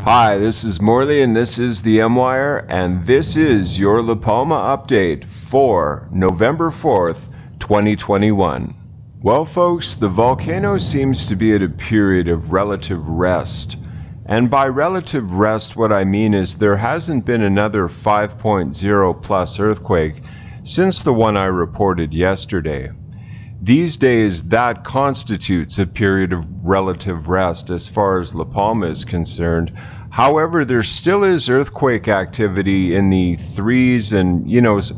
Hi, this is Morley and this is the M-Wire, and this is your La Palma update for November 4th, 2021. Well folks, the volcano seems to be at a period of relative rest. And by relative rest, what I mean is there hasn't been another 5.0 plus earthquake since the one I reported yesterday. These days, that constitutes a period of relative rest as far as La Palma is concerned. However, there still is earthquake activity in the 3s and,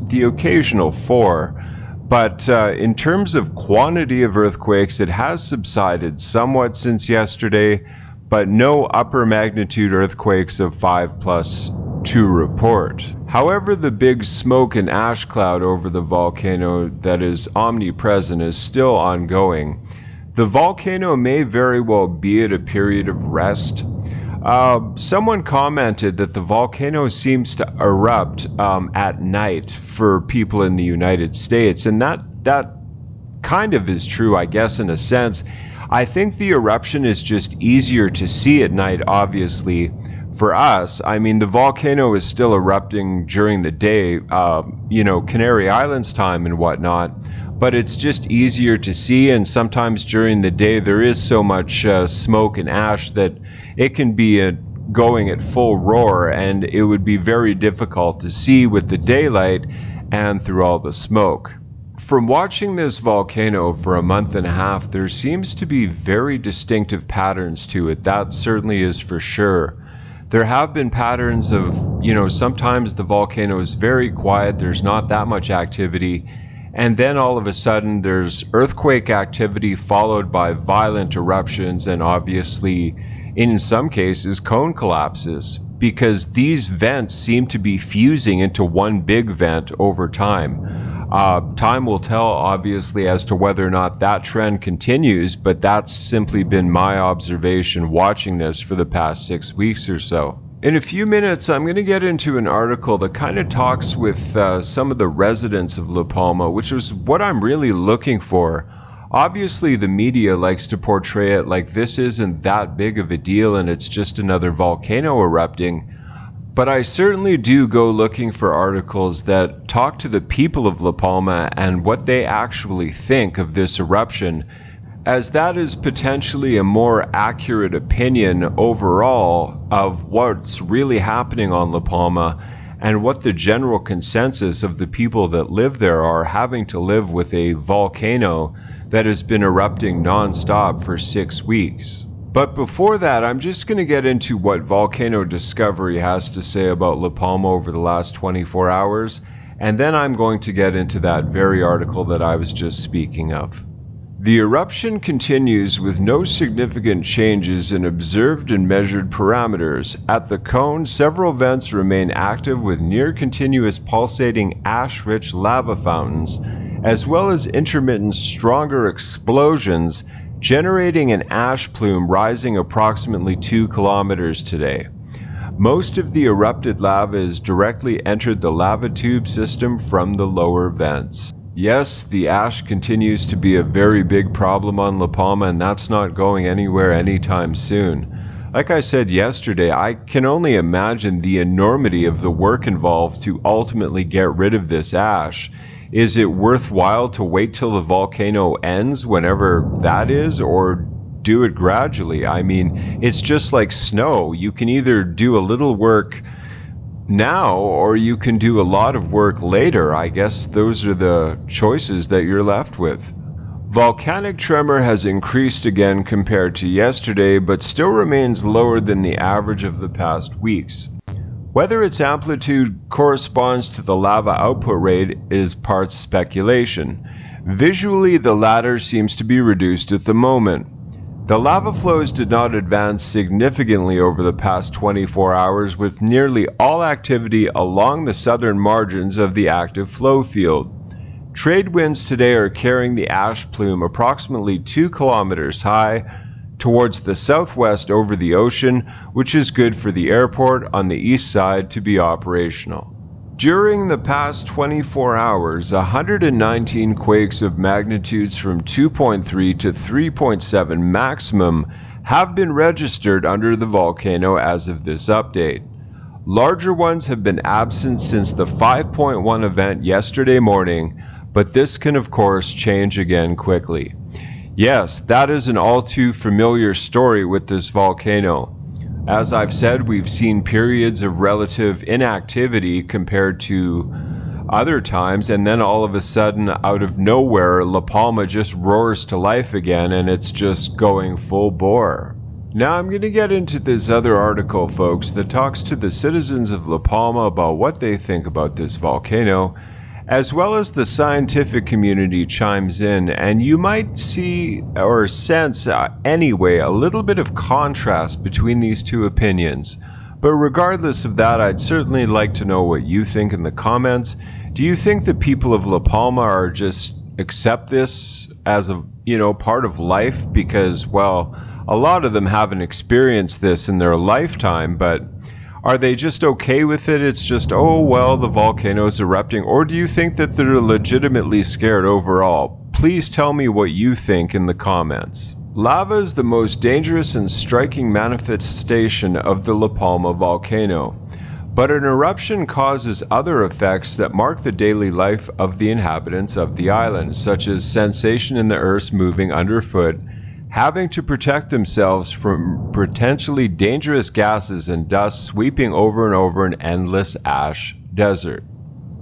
the occasional 4. But in terms of quantity of earthquakes, it has subsided somewhat since yesterday, but no upper magnitude earthquakes of 5 plus to report. However, the big smoke and ash cloud over the volcano that is omnipresent is still ongoing. The volcano may very well be at a period of rest. Someone commented that the volcano seems to erupt at night for people in the United States, and that kind of is true, I guess, in a sense. I think the eruption is just easier to see at night, obviously. For us, I mean, the volcano is still erupting during the day, Canary Islands time and whatnot, but it's just easier to see, and sometimes during the day there is so much smoke and ash that it can be going at full roar, and it would be very difficult to see with the daylight and through all the smoke. From watching this volcano for a month and a half, there seems to be very distinctive patterns to it. That certainly is for sure. There have been patterns of, sometimes the volcano is very quiet, there's not that much activity, and then all of a sudden there's earthquake activity followed by violent eruptions and obviously, in some cases, cone collapses, because these vents seem to be fusing into one big vent over time. Time will tell, obviously, as to whether or not that trend continues, but that's simply been my observation watching this for the past 6 weeks or so. In a few minutes, I'm going to get into an article that kind of talks with some of the residents of La Palma, which is what I'm really looking for. Obviously, the media likes to portray it like this isn't that big of a deal and it's just another volcano erupting. But I certainly do go looking for articles that talk to the people of La Palma and what they actually think of this eruption, as that is potentially a more accurate opinion overall of what's really happening on La Palma and what the general consensus of the people that live there are, having to live with a volcano that has been erupting non-stop for 6 weeks. But before that, I'm just going to get into what Volcano Discovery has to say about La Palma over the last 24 hours, and then I'm going to get into that very article that I was just speaking of. The eruption continues with no significant changes in observed and measured parameters. At the cone, several vents remain active with near-continuous pulsating ash-rich lava fountains, as well as intermittent stronger explosions generating an ash plume rising approximately 2 kilometers today. Most of the erupted lava has directly entered the lava tube system from the lower vents. Yes, the ash continues to be a very big problem on La Palma, and that's not going anywhere anytime soon. Like I said yesterday, I can only imagine the enormity of the work involved to ultimately get rid of this ash. Is it worthwhile to wait till the volcano ends, whenever that is, or do it gradually? I mean, it's just like snow. You can either do a little work now, or you can do a lot of work later. I guess those are the choices that you're left with. Volcanic tremor has increased again compared to yesterday, but still remains lower than the average of the past weeks. Whether its amplitude corresponds to the lava output rate is part speculation. Visually, the latter seems to be reduced at the moment. The lava flows did not advance significantly over the past 24 hours, with nearly all activity along the southern margins of the active flow field. Trade winds today are carrying the ash plume approximately 2 kilometers high towards the southwest over the ocean, which is good for the airport on the east side to be operational. During the past 24 hours, 119 quakes of magnitudes from 2.3 to 3.7 maximum have been registered under the volcano as of this update. Larger ones have been absent since the 5.1 event yesterday morning, but this can of course change again quickly. Yes, that is an all too familiar story with this volcano. As I've said, we've seen periods of relative inactivity compared to other times, and then all of a sudden, out of nowhere, La Palma just roars to life again, and it's just going full bore. Now I'm going to get into this other article, folks, that talks to the citizens of La Palma about what they think about this volcano, as well as the scientific community chimes in, and you might see or sense anyway a little bit of contrast between these two opinions. But regardless of that, I'd certainly like to know what you think in the comments. Do you think the people of La Palma are just accept this as a, part of life because, well, a lot of them haven't experienced this in their lifetime, but are they just okay with it? It's just, oh, well, the volcano's erupting. Or do you think that they're legitimately scared overall? Please tell me what you think in the comments. Lava is the most dangerous and striking manifestation of the La Palma volcano. But an eruption causes other effects that mark the daily life of the inhabitants of the island, such as sensation in the earth moving underfoot, having to protect themselves from potentially dangerous gases and dust sweeping over and over an endless ash desert.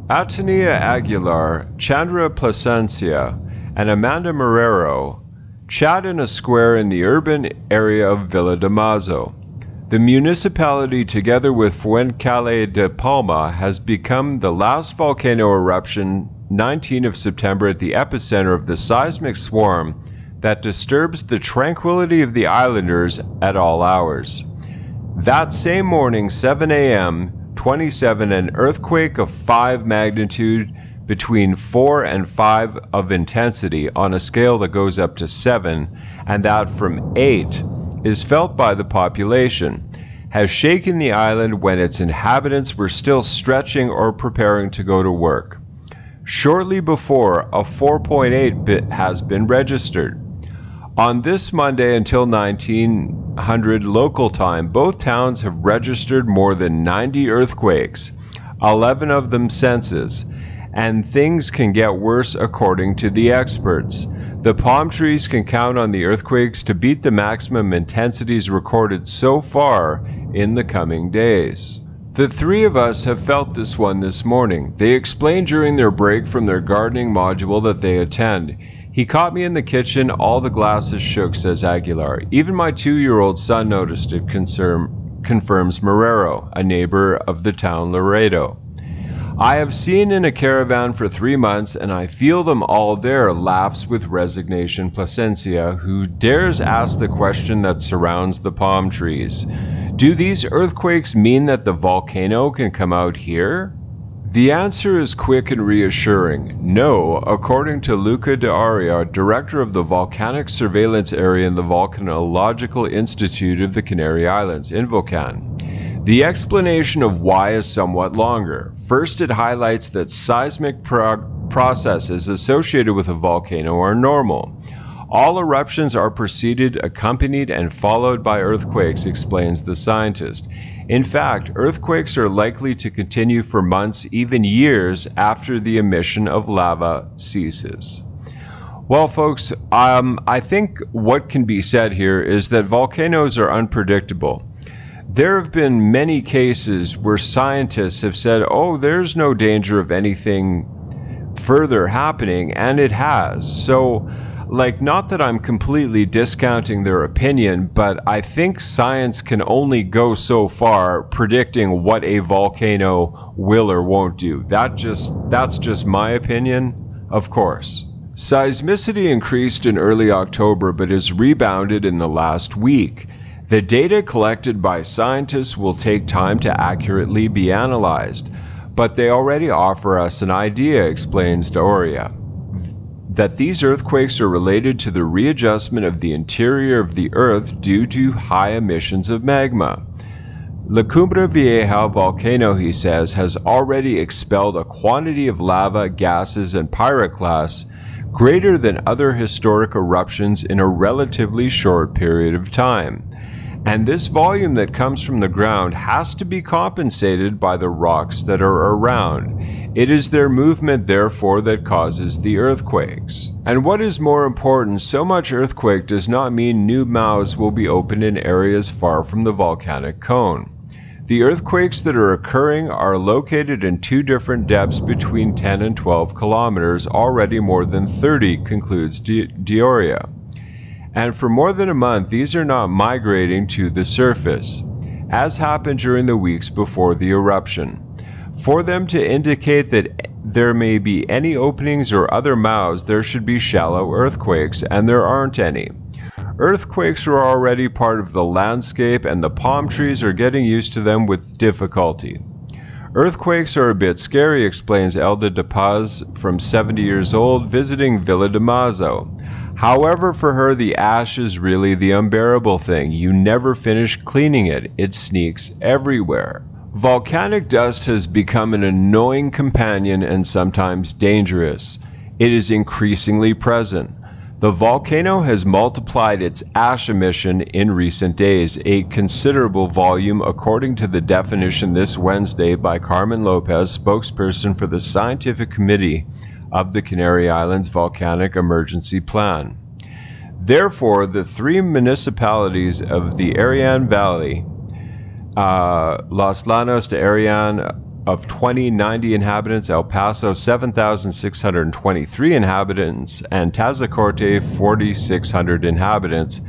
Atania Aguilar, Chandra Plasencia, and Amanda Marrero chat in a square in the urban area of Villa de Mazo. The municipality, together with Fuencale de Palma, has become the last volcano eruption 19th of September at the epicenter of the seismic swarm that disturbs the tranquility of the islanders at all hours. That same morning, 7 a.m., 27, an earthquake of 5 magnitude between 4 and 5 of intensity on a scale that goes up to 7, and that from 8 is felt by the population, has shaken the island when its inhabitants were still stretching or preparing to go to work. Shortly before, a 4.8 bit has been registered. On this Monday until 1900 local time, both towns have registered more than 90 earthquakes, 11 of them senses, and things can get worse according to the experts. The palm trees can count on the earthquakes to beat the maximum intensities recorded so far in the coming days. The three of us have felt this one this morning. They explained during their break from their gardening module that they attend. He caught me in the kitchen, all the glasses shook, says Aguilar. Even my 2-year-old son noticed it, confirms Marrero, a neighbor of the town Laredo. I have seen in a caravan for 3 months, and I feel them all there, laughs with resignation Plasencia, who dares ask the question that surrounds the palm trees. Do these earthquakes mean that the volcano can come out here? The answer is quick and reassuring. No, according to Luca de Aria, director of the Volcanic Surveillance Area in the Volcanological Institute of the Canary Islands, Invocan. The explanation of why is somewhat longer. First, it highlights that seismic processes associated with a volcano are normal. All eruptions are preceded, accompanied, and followed by earthquakes, explains the scientist. In fact, earthquakes are likely to continue for months, even years, after the emission of lava ceases. Well, folks, I think what can be said here is that volcanoes are unpredictable. There have been many cases where scientists have said, oh, there's no danger of anything further happening, and it has. So, not that I'm completely discounting their opinion, but I think science can only go so far predicting what a volcano will or won't do. That's just my opinion, of course. Seismicity increased in early October but has rebounded in the last week. The data collected by scientists will take time to accurately be analyzed, but they already offer us an idea, explains Doria, that these earthquakes are related to the readjustment of the interior of the Earth due to high emissions of magma. La Cumbre Vieja volcano, he says, has already expelled a quantity of lava, gases, and pyroclasts greater than other historic eruptions in a relatively short period of time. And this volume that comes from the ground has to be compensated by the rocks that are around. It is their movement, therefore, that causes the earthquakes. And what is more important, so much earthquake does not mean new mouths will be opened in areas far from the volcanic cone. The earthquakes that are occurring are located in two different depths between 10 and 12 kilometers, already more than 30, concludes Dioria. And for more than a month, these are not migrating to the surface, as happened during the weeks before the eruption. For them to indicate that there may be any openings or other mouths, there should be shallow earthquakes, and there aren't any. Earthquakes are already part of the landscape, and the palm trees are getting used to them with difficulty. Earthquakes are a bit scary, explains Elda de Paz, from 70 years old, visiting Villa de Mazo. However, for her, the ash is really the unbearable thing. You never finish cleaning it. It sneaks everywhere. Volcanic dust has become an annoying companion and sometimes dangerous. It is increasingly present. The volcano has multiplied its ash emission in recent days, a considerable volume according to the definition this Wednesday by Carmen Lopez, spokesperson for the Scientific Committee of the Canary Islands Volcanic Emergency Plan. Therefore, the three municipalities of the Ariane Valley, Los Llanos de Ariane of 2090 inhabitants, El Paso 7,623 inhabitants, and Tazacorte 4,600 inhabitants,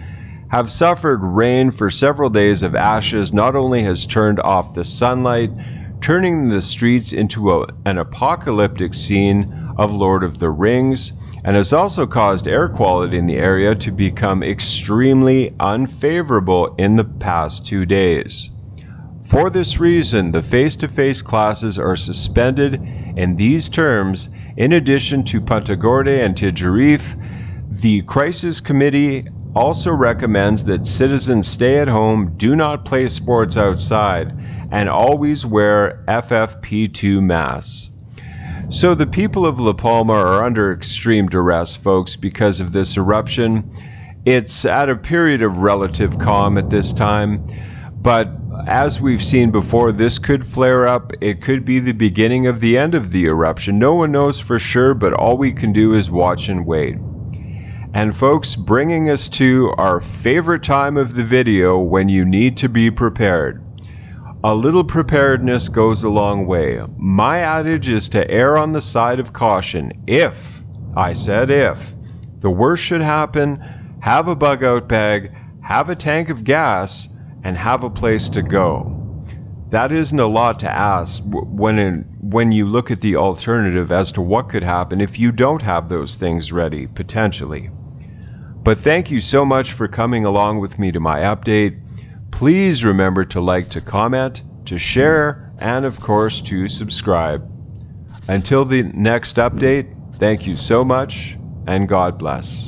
have suffered rain for several days of ashes. Not only has turned off the sunlight, turning the streets into an apocalyptic scene of Lord of the Rings, and has also caused air quality in the area to become extremely unfavorable in the past 2 days. For this reason, the face-to-face classes are suspended in these terms. In addition to Punta Gorda and Tenerife, the Crisis Committee also recommends that citizens stay at home, do not play sports outside, and always wear FFP2 masks. So the people of La Palma are under extreme duress, folks, because of this eruption. It's at a period of relative calm at this time, but as we've seen before, this could flare up. It could be the beginning of the end of the eruption. No one knows for sure, but all we can do is watch and wait. And folks, bringing us to our favorite time of the video, when you need to be prepared. A little preparedness goes a long way. My adage is to err on the side of caution. If, I said if, the worst should happen, have a bug out bag, have a tank of gas, and have a place to go. That isn't a lot to ask when you look at the alternative as to what could happen if you don't have those things ready, potentially. But thank you so much for coming along with me to my update. Please remember to like, to comment, to share, and of course to subscribe. Until the next update, thank you so much, and God bless.